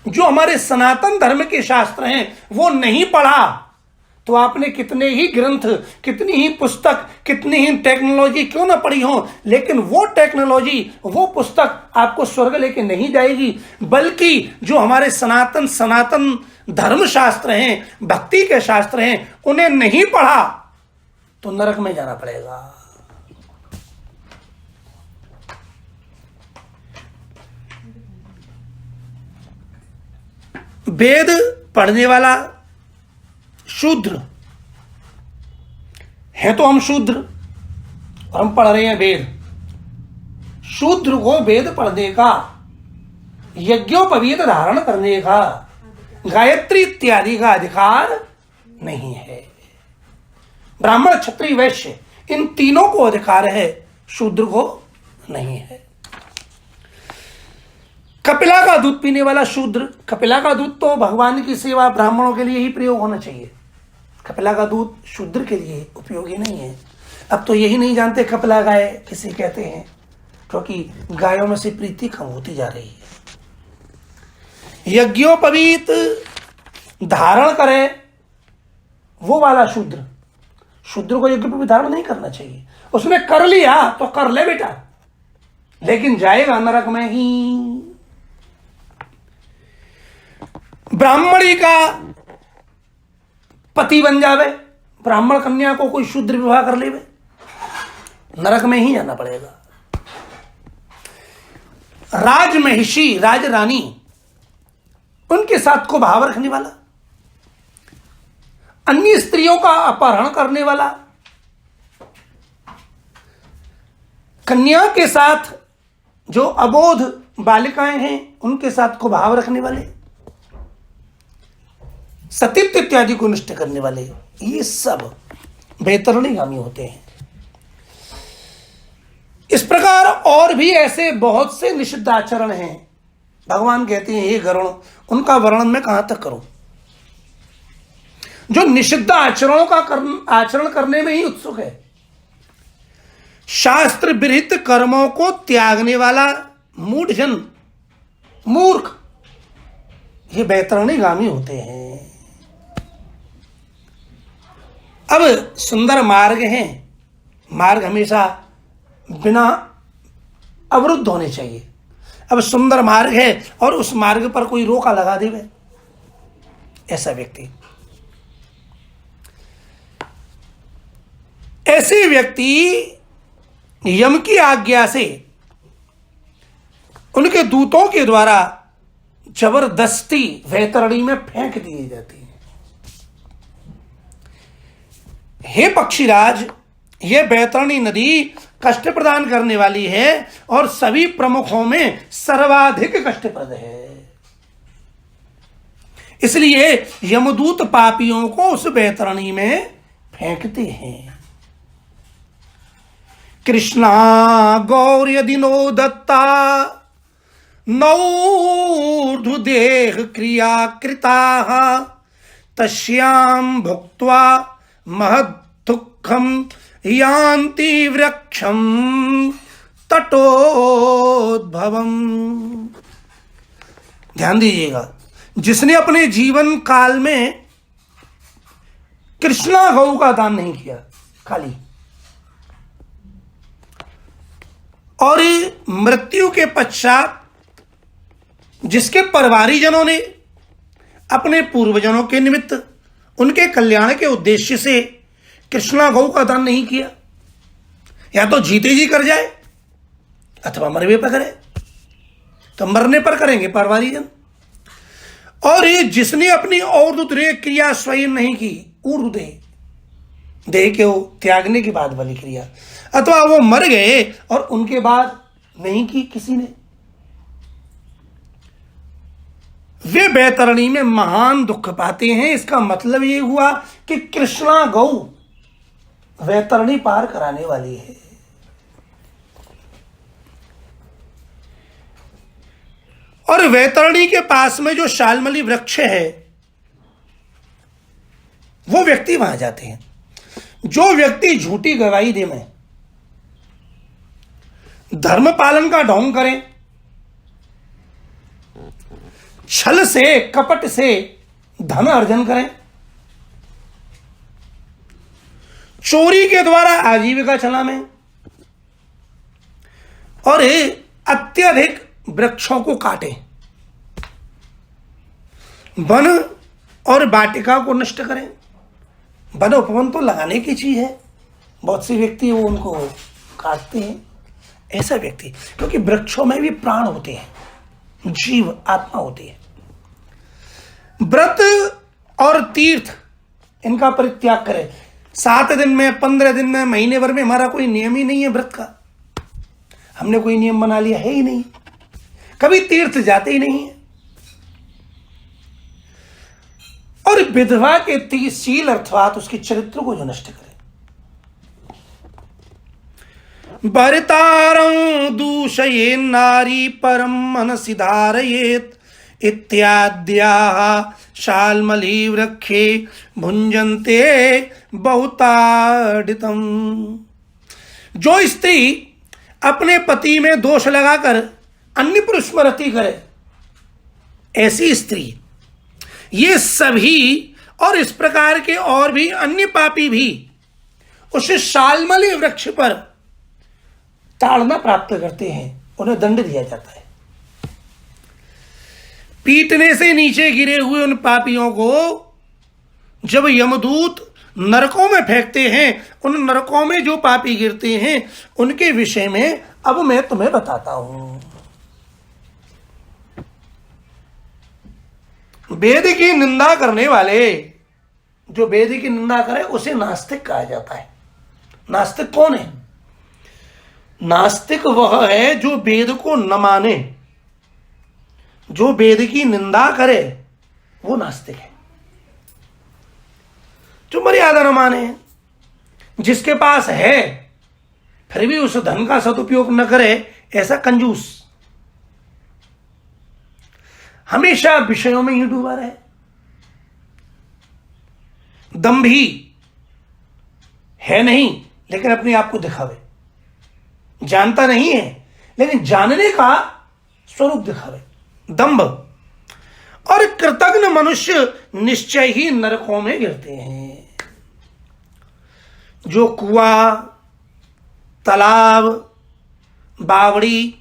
जो हमारे सनातन धर्म के शास्त्र हैं वो नहीं पढ़ा, तो आपने कितने ही ग्रंथ, कितनी ही पुस्तक, कितनी ही टेक्नोलॉजी क्यों ना पढ़ी हो, लेकिन वो टेक्नोलॉजी, वो पुस्तक आपको स्वर्ग लेके नहीं जाएगी। बल्कि जो हमारे सनातन धर्म शास्त्र हैं, भक्ति के शास्त्र हैं, उन्हें नहीं पढ़ा तो नरक में जाना पड़ेगा। वेद पढ़ने वाला शूद्र है, तो हम शूद्र और हम पढ़ रहे हैं वेद। शूद्र को वेद पढ़ने का, यज्ञोपवीत धारण करने का, गायत्री इत्यादि का अधिकार नहीं है। ब्राह्मण, क्षत्रिय, वैश्य इन तीनों को अधिकार है, शूद्र को नहीं है। कपिला का दूध पीने वाला शूद्र, कपिला का दूध तो भगवान की सेवा, ब्राह्मणों के लिए ही प्रयोग होना चाहिए। कपिला का दूध शूद्र के लिए उपयोगी नहीं है। अब तो यही नहीं जानते कपिला गाय किसे कहते हैं, क्योंकि गायों में से प्रीति कम होती जा रही है। यज्ञोपवीत धारण करे वो वाला शूद्र, शूद्र को यज्ञोपवीत धारण नहीं करना चाहिए। उसने कर लिया तो कर ले बेटा, लेकिन जाएगा नरक में ही। ब्राह्मणी का पति बन जावे, ब्राह्मण कन्या को कोई शूद्र विवाह कर लेवे, नरक में ही जाना पड़ेगा। राजमहिषी, राज रानी, उनके साथ को भाव रखने वाला, अन्य स्त्रियों का अपहरण करने वाला, कन्या के साथ जो अबोध बालिकाएं हैं उनके साथ को भाव रखने वाले, सतीत्व इत्यादि को नष्ट करने वाले, ये सब बेतरणीगामी होते हैं। इस प्रकार और भी ऐसे बहुत से निषिद्ध आचरण हैं। भगवान कहते हैं हे गरुण, उनका वर्णन मैं कहां तक करूं। जो निषिद्ध आचरणों का आचरण करने में ही उत्सुक है, शास्त्र विहित कर्मों को त्यागने वाला मूढ़जन, मूर्ख, ये बैतरणीगामी होते हैं। अब सुंदर मार्ग हैं, मार्ग हमेशा बिना अवरुद्ध होने चाहिए। अब सुंदर मार्ग है और उस मार्ग पर कोई रोका लगा देवे, ऐसा व्यक्ति, ऐसे व्यक्ति यम की आज्ञा से उनके दूतों के द्वारा जबरदस्ती वैतरणी में फेंक दिए जाती है। हे पक्षीराज, यह बैतरणी नदी कष्ट प्रदान करने वाली है और सभी प्रमुखों में सर्वाधिक कष्टप्रद है। इसलिए यमदूत पापियों को उस बैतरणी में फेंकते हैं। कृष्णा गौर्य दिनो दत्ता नौर्धुदेह क्रिया कृता तस्याम भुक्त्वा महदुःखम यान्ति वृक्षम तटोद्भवम। ध्यान दीजिएगा, जिसने अपने जीवन काल में कृष्णा गौ का दान नहीं किया, खाली, और मृत्यु के पश्चात जिसके परिवारीजनों ने अपने पूर्वजनों के निमित्त उनके कल्याण के उद्देश्य से कृष्णा गौ का दान नहीं किया, या तो जीते जी कर जाए अथवा मरवे पर करे, तो मरने पर करेंगे परिवारीजन। और ये जिसने अपनी और्ध्वदेह क्रिया स्वयं नहीं की, ऊर्ध्वदेह देह के वो त्यागने के बाद वाली क्रिया, अथवा वो मर गए और उनके बाद नहीं की किसी ने, वे बैतरणी में महान दुख पाते हैं। इसका मतलब ये हुआ कि कृष्णा गौ बैतरणी पार कराने वाली है। और बैतरणी के पास में जो शालमली वृक्ष है, वो व्यक्ति वहां जाते हैं। जो व्यक्ति झूठी गवाही दे में धर्म पालन का ढोंग करें, छल से कपट से धन अर्जन करें, चोरी के द्वारा आजीविका चलाएं और अत्यधिक वृक्षों को काटें, वन और वाटिका को नष्ट करें। वन उपवन तो लगाने की चीज है, बहुत से व्यक्ति वो उनको काटते हैं। ऐसा व्यक्ति, क्योंकि वृक्षों में भी प्राण होते हैं, जीव आत्मा होती है, व्रत और तीर्थ इनका परित्याग करें। 7 दिन में, 15 दिन में, महीने भर में हमारा कोई नियम ही नहीं है व्रत का। हमने कोई नियम बना लिया है ही नहीं, कभी तीर्थ जाते ही नहीं है। और विधवा के तीशील अर्थात उसके चरित्र को जो नष्ट करे। भरितारं दूषये नारी परम मनसि धारयेत् इत्याद्याः शाल्मली वृक्षे भुंजन्ते बहुताडितम्। जो स्त्री अपने पति में दोष लगाकर अन्य पुरुष में रति करे, ऐसी स्त्री, ये सभी और इस प्रकार के और भी अन्य पापी भी उस शाल्मली वृक्ष पर ताड़ना प्राप्त करते हैं, उन्हें दंड दिया जाता है। पीटने से नीचे गिरे हुए उन पापियों को जब यमदूत नरकों में फेंकते हैं, उन नरकों में जो पापी गिरते हैं उनके विषय में अब मैं तुम्हें बताता हूं। वेद की निंदा करने वाले, जो वेद की निंदा करे उसे नास्तिक कहा जाता है। नास्तिक कौन है? नास्तिक वह है जो वेद को न माने, जो वेद की निंदा करे वो नास्तिक है। जो मर्यादा न माने, जिसके पास है फिर भी उस धन का सदुपयोग न करे, ऐसा कंजूस, हमेशा विषयों में ही डूबा रहे। दंभी है नहीं लेकिन अपने आप को दिखावे, जानता नहीं है लेकिन जानने का स्वरूप दिखावे, दंभ। और कृतज्ञ मनुष्य निश्चय ही नरकों में गिरते हैं। जो कुआं, तालाब, बावड़ी,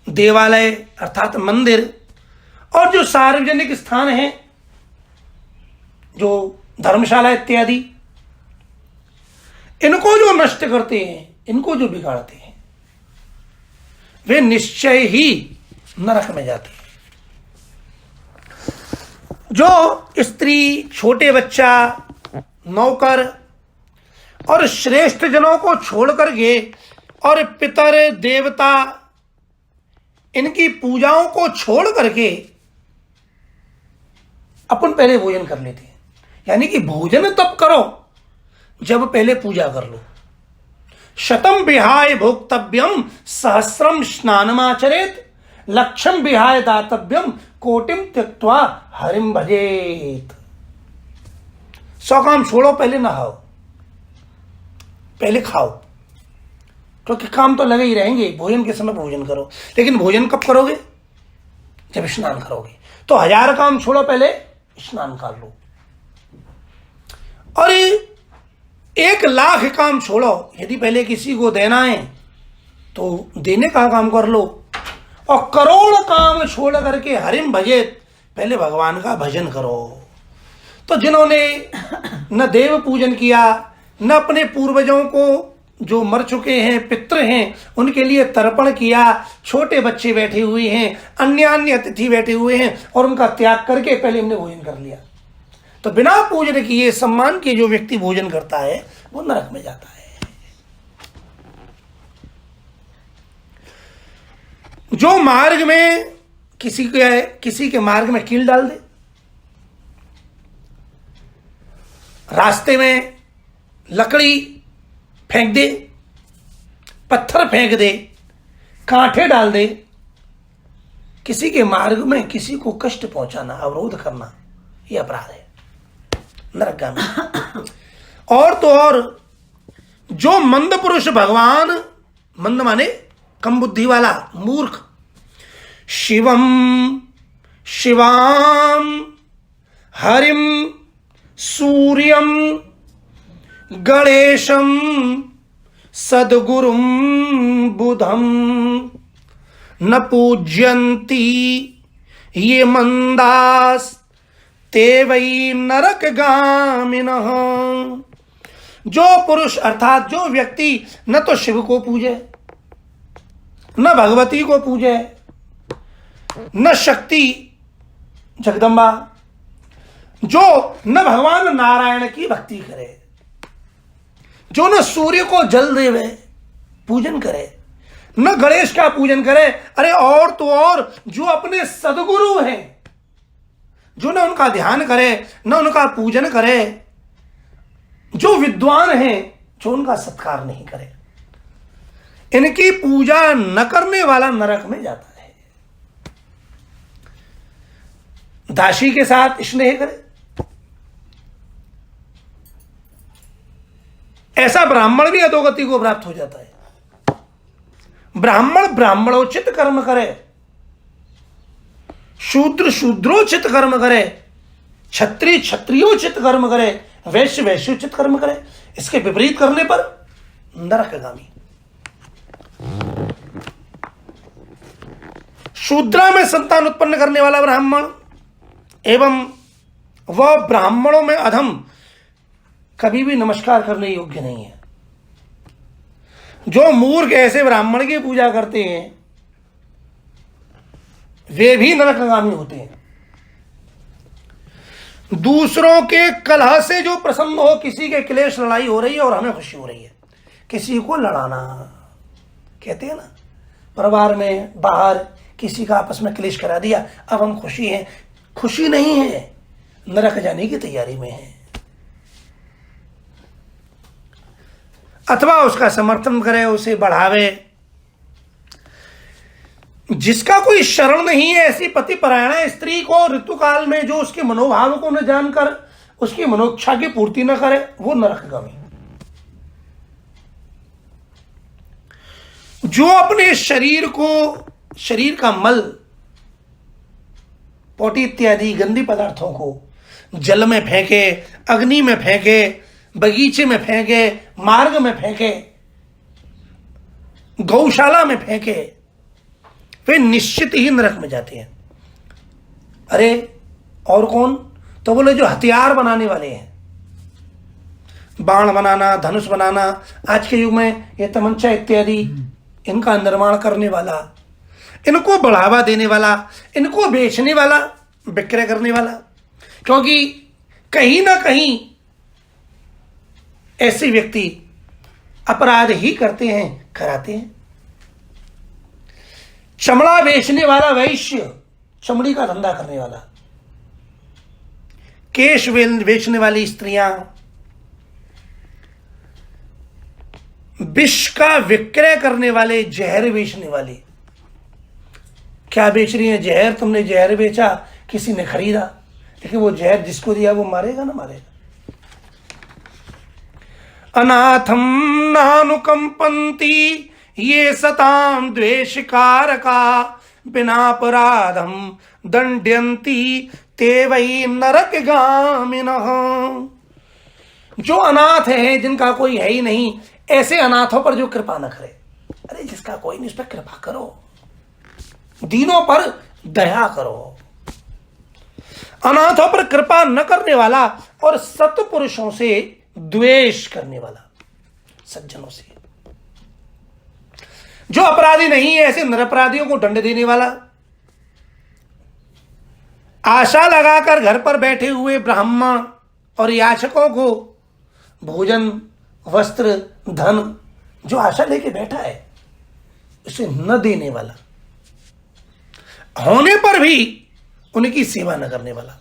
देवालय अर्थात मंदिर और जो सार्वजनिक स्थान हैं, जो धर्मशाला इत्यादि, इनको जो नष्ट करते हैं, इनको जो बिगाड़ते हैं, वे निश्चय ही नरक में जाते हैं। जो स्त्री, छोटे बच्चा, नौकर और श्रेष्ठ जनों को छोड़ करके और पितर, देवता, इनकी पूजाओं को छोड़ करके अपन पहले भोजन कर लेते हैं। यानी कि भोजन तब करो जब पहले पूजा कर लो। शतम विहाय भोक्तव्यम सहस्रम स्नानमाचरेत, लक्षम विहाय दातव्यम कोटिम त्यक्त्वा हरिम भजेत। 100 काम छोड़ो, पहले नहाओ, पहले खाओ, क्योंकि काम तो लगे ही रहेंगे। भोजन के समय भोजन करो, लेकिन भोजन कब करोगे? जब स्नान करोगे। तो 1000 काम छोड़ो, पहले स्नान कर लो। और 1,00,000 काम छोड़ो, यदि पहले किसी को देना है तो देने का काम कर लो। और करोड़ काम छोड़ करके हरिम भजेत, पहले भगवान का भजन करो। तो जिन्होंने न देव पूजन किया, न अपने पूर्वजों को जो मर चुके हैं, पितृ हैं, उनके लिए तर्पण किया, छोटे बच्चे बैठे हुए हैं, अन्य अतिथि बैठे हुए हैं और उनका त्याग करके पहले हमने भोजन कर लिया, तो बिना पूजन किए, सम्मान किए जो व्यक्ति भोजन करता है वो नरक में जाता है। जो मार्ग में किसी के मार्ग में कील डाल दे, रास्ते में लकड़ी फेंक दे, पत्थर फेंक दे, कांटे डाल दे, किसी के मार्ग में किसी को कष्ट पहुंचाना, अवरोध करना, यह अपराध है, नरकगामी। और तो और जो मंद पुरुष भगवान, मंद माने कम बुद्धि वाला, मूर्ख, शिवम शिवाम हरिम सूर्यम गणेशम सद्गुरुम बुधम न पूज्यन्ति ये मंदास ते वै नरक गामिनः। जो पुरुष अर्थात जो व्यक्ति न तो शिव को पूजे, न भगवती को पूजे, न शक्ति जगदम्बा, जो न भगवान नारायण की भक्ति करे, जो न सूर्य को जल देवे पूजन करे, न गणेश का पूजन करे, अरे और तो और जो अपने सदगुरु हैं, जो न उनका ध्यान करे, न उनका पूजन करे, जो विद्वान हैं, जो उनका सत्कार नहीं करे, इनकी पूजा न करने वाला नरक में जाता है। दासी के साथ स्नेह करे, ऐसा ब्राह्मण भी अधोगति को प्राप्त हो जाता है। ब्राह्मण ब्राह्मणोचित कर्म करे, शूद्र शूद्रोचित कर्म करे, क्षत्रिय क्षत्रियोचित कर्म करे, वैश्य वैश्योचित कर्म करे, इसके विपरीत करने पर नरकगामी। शूद्रा में संतान उत्पन्न करने वाला ब्राह्मण एवं वह ब्राह्मणों में अधम कभी भी नमस्कार करने योग्य नहीं है। जो मूर्ख ऐसे ब्राह्मण की पूजा करते हैं वे भी नरकगामी होते हैं। दूसरों के कलह से जो प्रसन्न हो, किसी के क्लेश लड़ाई हो रही है और हमें खुशी हो रही है, किसी को लड़ाना, कहते हैं ना, परिवार में बाहर किसी का आपस में क्लेश करा दिया, अब हम खुशी हैं, खुशी नहीं है, नरक जाने की तैयारी में है। अथवा उसका समर्थन करे, उसे बढ़ावे। जिसका कोई शरण नहीं है, ऐसी पति परायणा स्त्री को ऋतुकाल में जो उसके मनोभाव को न जानकर उसकी मनोच्छा की पूर्ति न करे, वो नरकगामी। जो अपने शरीर को, शरीर का मल, पोटी इत्यादि गंदी पदार्थों को जल में फेंके, अग्नि में फेंके, बगीचे में फेंके, मार्ग में फेंके, गौशाला में फेंके, वे निश्चित ही नरक में जाते हैं। अरे और कौन? तो बोले जो हथियार बनाने वाले हैं, बाण बनाना, धनुष बनाना, आज के युग में ये तमंचा इत्यादि, इनका निर्माण करने वाला, इनको बढ़ावा देने वाला, इनको बेचने वाला, विक्रय करने वाला, क्योंकि कहीं ना कहीं ऐसे व्यक्ति अपराध ही करते हैं, कराते हैं। चमड़ा बेचने वाला वैश्य, चमड़ी का धंधा करने वाला, केश बेचने वाली स्त्रियां, विष का विक्रय करने वाले, जहर बेचने वाले, क्या बेच रही है? जहर। तुमने जहर बेचा, किसी ने खरीदा, लेकिन वो जहर जिसको दिया वो मारेगा ना मारेगा। अनाथम नानुकंपन्ति ये सताम द्वेषकारका बिनापराधम दंड्यन्ति ते वै नरकगामिनः। जो अनाथ है, जिनका कोई है ही नहीं, ऐसे अनाथों पर जो कृपा न करे, अरे जिसका कोई नहीं उस पर कृपा करो, दीनों पर दया करो। अनाथों पर कृपा न करने वाला और सत्पुरुषों से द्वेष करने वाला, सज्जनों से, जो अपराधी नहीं है, ऐसे निरपराधियों को दंड देने वाला, आशा लगाकर घर पर बैठे हुए ब्राह्मण और याचकों को भोजन, वस्त्र, धन, जो आशा लेके बैठा है उसे न देने वाला, होने पर भी उनकी सेवा न करने वाला,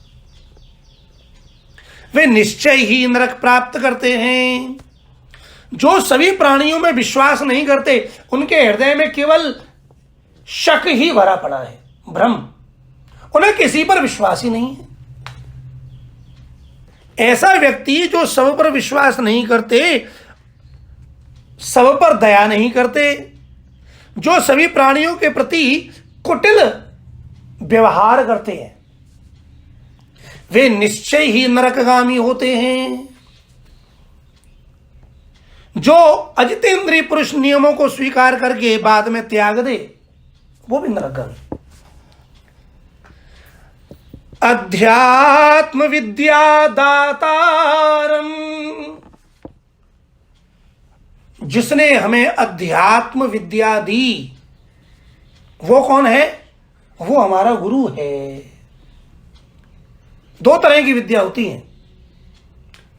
वे निश्चय ही नरक प्राप्त करते हैं। जो सभी प्राणियों में विश्वास नहीं करते, उनके हृदय में केवल शक ही भरा पड़ा है, भ्रम, उन्हें किसी पर विश्वास ही नहीं है। ऐसा व्यक्ति जो सब पर विश्वास नहीं करते, सब पर दया नहीं करते, जो सभी प्राणियों के प्रति कुटिल व्यवहार करते हैं, वे निश्चय ही नरकगामी होते हैं। जो अजितेंद्रिय पुरुष नियमों को स्वीकार करके बाद में त्याग दे, वो भी नरकगामी। अध्यात्म विद्या दातारम, जिसने हमें अध्यात्म विद्या दी, वो कौन है? वो हमारा गुरु है। दो तरह की विद्या होती है,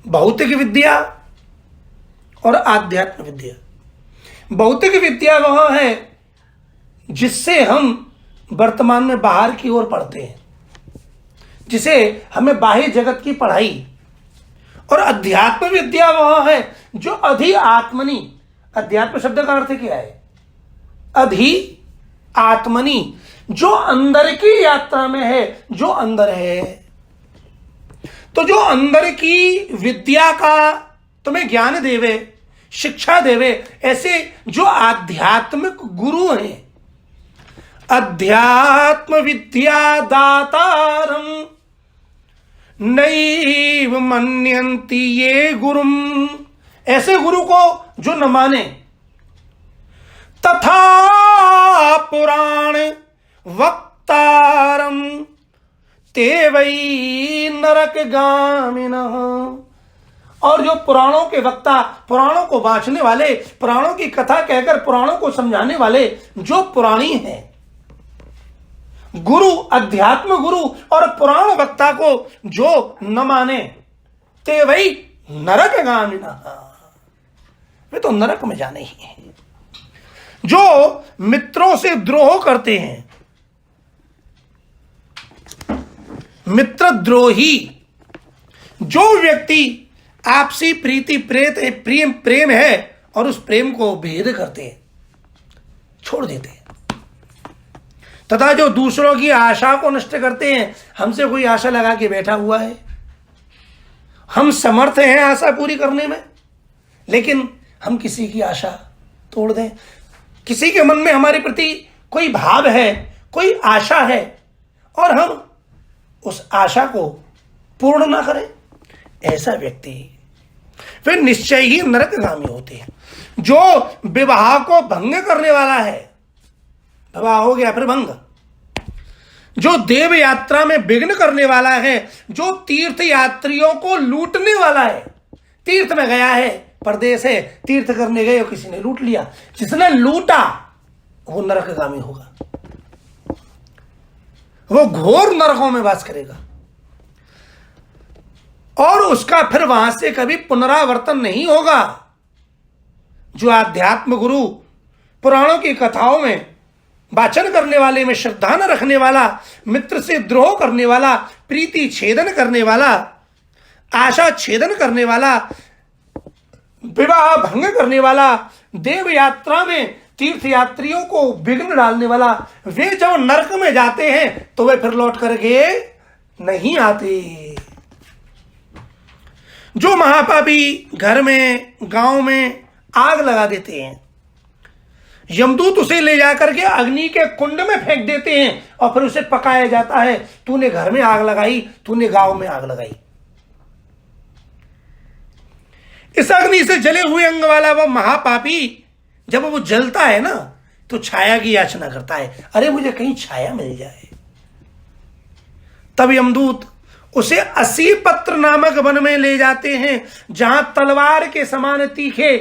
भौतिक विद्या और आध्यात्म विद्या। भौतिक विद्या वह है जिससे हम वर्तमान में बाहर की ओर पढ़ते हैं, जिसे हमें बाह्य जगत की पढ़ाई। और अध्यात्म विद्या वह है जो अधि आत्मनि, अध्यात्म शब्द का अर्थ क्या है? अधि आत्मनि, जो अंदर की यात्रा में है, जो अंदर है। तो जो अंदर की विद्या का तुम्हें ज्ञान देवे, शिक्षा देवे, ऐसे जो आध्यात्मिक गुरु हैं, अध्यात्म विद्या दातारम नैव मन्यन्ति ये गुरुम, ऐसे गुरु को जो न माने। तथा पुराण वक्तारम ते वै नरक गामिनः, और जो पुराणों के वक्ता, पुराणों को वाचने वाले, पुराणों की कथा कहकर पुराणों को समझाने वाले जो पुराणी हैं, गुरु, अध्यात्म गुरु और पुराण वक्ता को जो न माने, ते वही नरक गामिना, वे तो नरक में जाने ही हैं। जो मित्रों से द्रोह करते हैं, मित्रद्रोही, जो व्यक्ति आपसी प्रीति प्रेम है और उस प्रेम को भेद करते हैं, छोड़ देते हैं, तथा जो दूसरों की आशा को नष्ट करते हैं। हमसे कोई आशा लगा के बैठा हुआ है, हम समर्थ हैं आशा पूरी करने में, लेकिन हम किसी की आशा तोड़ दें, किसी के मन में हमारे प्रति कोई भाव है, कोई आशा है, और हम उस आशा को पूर्ण ना करें, ऐसा व्यक्ति वे निश्चय ही नरकगामी होते हैं। जो विवाह को भंग करने वाला है, विवाह हो गया फिर भंग, जो देव यात्रा में विघ्न करने वाला है, जो तीर्थ यात्रियों को लूटने वाला है, तीर्थ में गया है, परदेश है, तीर्थ करने गए और किसी ने लूट लिया, जिसने लूटा वो नरकगामी होगा, वो घोर नरकों में वास करेगा और उसका फिर वहां से कभी पुनरावर्तन नहीं होगा। जो आध्यात्म गुरु, पुराणों की कथाओं में वाचन करने वाले में श्रद्धा न रखने वाला, मित्र से द्रोह करने वाला, प्रीति छेदन करने वाला, आशा छेदन करने वाला, विवाह भंग करने वाला, देव यात्रा में तीर्थ यात्रियों को विघ्न डालने वाला, वे जब नरक में जाते हैं तो वे फिर लौट करके नहीं आते। जो महापापी घर में, गांव में आग लगा देते हैं, यमदूत उसे ले जाकर के अग्नि के कुंड में फेंक देते हैं और फिर उसे पकाया जाता है। तूने घर में आग लगाई, तूने गांव में आग लगाई। इस अग्नि से जले हुए अंग वाला वह महापापी जब वो जलता है ना, तो छाया की याचना करता है, अरे मुझे कहीं छाया मिल जाए। तब यमदूत उसे 80 पत्र नामक वन में ले जाते हैं, जहां तलवार के समान तीखे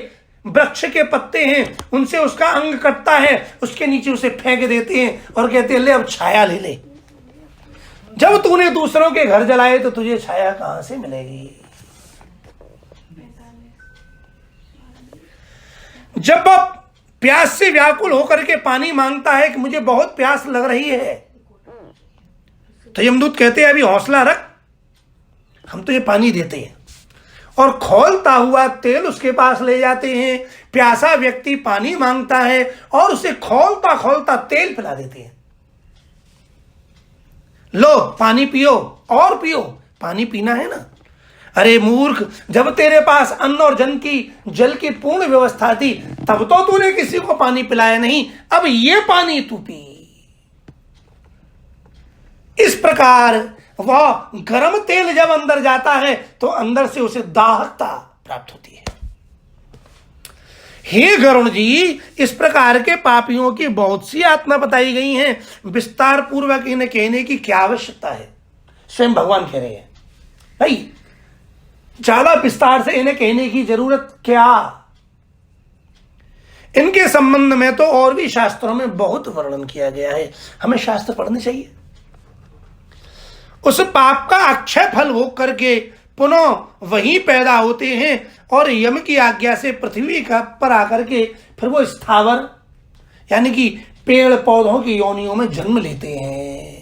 वृक्ष के पत्ते हैं, उनसे उसका अंग कटता है, उसके नीचे उसे फेंक देते हैं और कहते हैं ले अब छाया ले ले। जब तूने दूसरों के घर जलाए तो तुझे छाया कहां से मिलेगी। जब वह प्यास से व्याकुल होकर के पानी मांगता है कि मुझे बहुत प्यास लग रही है, तो यमदूत कहते हैं अभी हौसला रख, हम तो ये पानी देते हैं, और खौलता हुआ तेल उसके पास ले जाते हैं। प्यासा व्यक्ति पानी मांगता है और उसे खौलता खौलता तेल पिला देते हैं। लो पानी पियो और पियो, पानी पीना है ना। अरे मूर्ख, जब तेरे पास अन्न और जल की पूर्ण व्यवस्था थी तब तो तूने किसी को पानी पिलाया नहीं, अब ये पानी तू पी। इस प्रकार वह गर्म तेल जब अंदर जाता है तो अंदर से उसे दाहकता प्राप्त होती है। हे गरुण जी, इस प्रकार के पापियों की बहुत सी आत्मा बताई गई हैं, विस्तार पूर्वक इन्हें कहने की क्या आवश्यकता है। स्वयं भगवान कह रहे हैं भाई ज्यादा विस्तार से इन्हें कहने की जरूरत क्या। इनके संबंध में तो और भी शास्त्रों में बहुत वर्णन किया गया है, हमें शास्त्र पढ़ने चाहिए। उस पाप का अक्षय फल हो करके पुनः वहीं पैदा होते हैं और यम की आज्ञा से पृथ्वी का पर आकर के फिर वो स्थावर यानी कि पेड़ पौधों की योनियों में जन्म लेते हैं।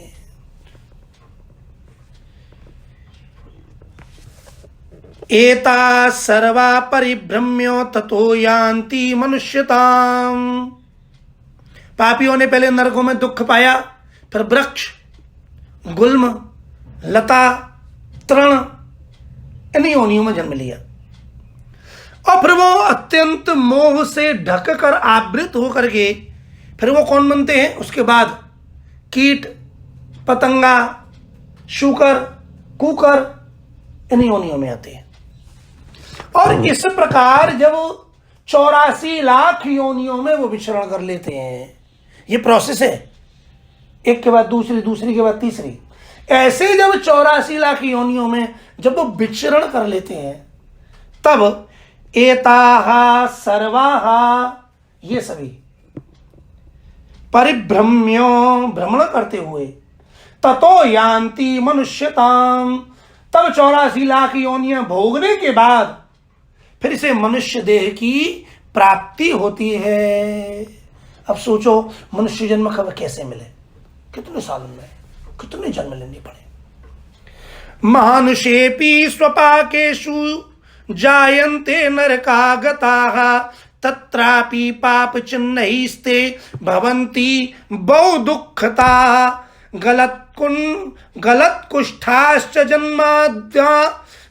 एता सर्वा परिभ्रम्यो ततो यान्ति मनुष्यताम। पापियों ने पहले नरकों में दुख पाया, फिर वृक्ष, गुल्म, लता, तृण इन योनियों में जन्म लिया और फिर वो अत्यंत मोह से ढक कर आवृत होकर के फिर वो कौन बनते हैं? उसके बाद कीट, पतंगा, शूकर, कुकर इन योनियों में आते हैं। और इस प्रकार जब 84 लाख योनियों में वो विचरण कर लेते हैं, ये प्रोसेस है, एक के बाद दूसरी, दूसरी के बाद तीसरी, ऐसे जब 84 लाख योनियों में जब वो विचरण कर लेते हैं तब एताहा सर्वाहा ये सभी परिभ्रम्यो भ्रमण करते हुए ततो यान्ति मनुष्यताम, तब 84 लाख योनियां भोगने के बाद फिर इसे मनुष्य देह की प्राप्ति होती है। अब सोचो मनुष्य जन्म कब कैसे मिले, कितने साल में, कितने जन्म लेने पड़े। मानुषेपि स्वपाकेषु जायन्ते नरकागताः तत्रापि पाप चिन्हैस्ते भवन्ति बहु दुःखताः गलत कुष्ठाश्च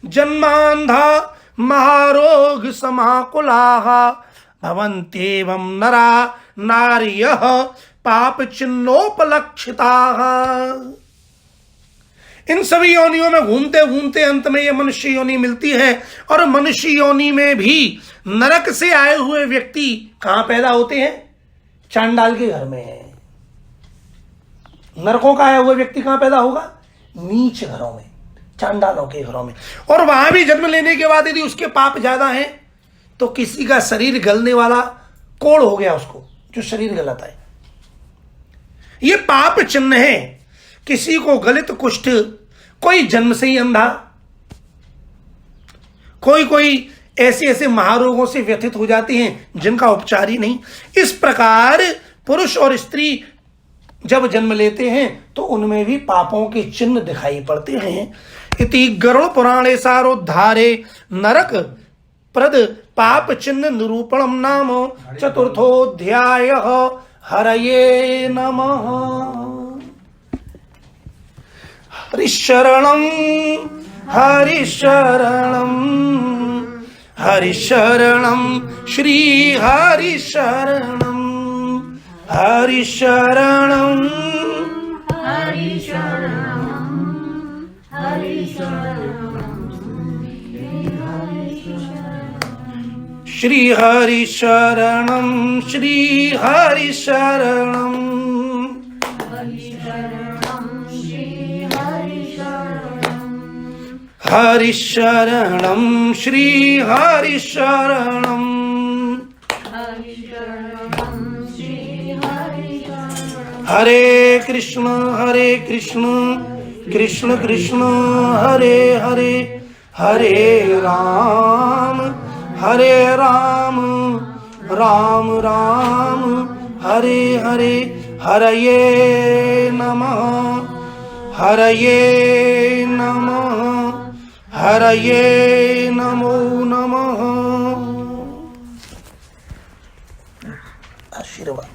जन्मान्धा महारोग समाकुलाः भवन्त्येवं नरा नार्यः पाप चिन्होपलक्षिताः। इन सभी योनियों में घूमते घूमते अंत में ये मनुष्य योनि मिलती है और मनुष्य योनि में भी नरक से आए हुए व्यक्ति कहां पैदा होते हैं? चांडाल के घर में। नरकों का आया हुआ व्यक्ति कहां पैदा होगा? नीच घरों में, चांडालों के घरों में। और वहां भी जन्म लेने के बाद यदि उसके पाप ज्यादा हैं तो किसी का शरीर गलने वाला कोढ़ हो गया, उसको जो शरीर गलता है, ये पाप चिन्ह है। किसी को गलित कुष्ठ, कोई जन्म से ही अंधा, कोई ऐसे ऐसे महारोगों से व्यथित हो जाते हैं जिनका उपचार ही नहीं। इस प्रकार पुरुष और स्त्री जब जन्म लेते हैं तो उनमें भी पापों के चिन्ह दिखाई पड़ते हैं। इति गरुड़ पुराणे सारोद्धारे नरक प्रद पाप चिन्ह निरूपणम नाम चतुर्थोऽध्याय। हरये नमः। हरिशरणं हरिशरणं हरिशरणं श्री हरिशरणं हरिशरणं श्री हरिशरणं श्री हरिशरणं हरिशरणं श्री हरिशरणं हरे कृष्ण कृष्ण कृष्ण हरे हरे, हरे राम राम राम हरे हरे। हरये नमः हरये नमः हरये नमो नमः। आशीर्वाद।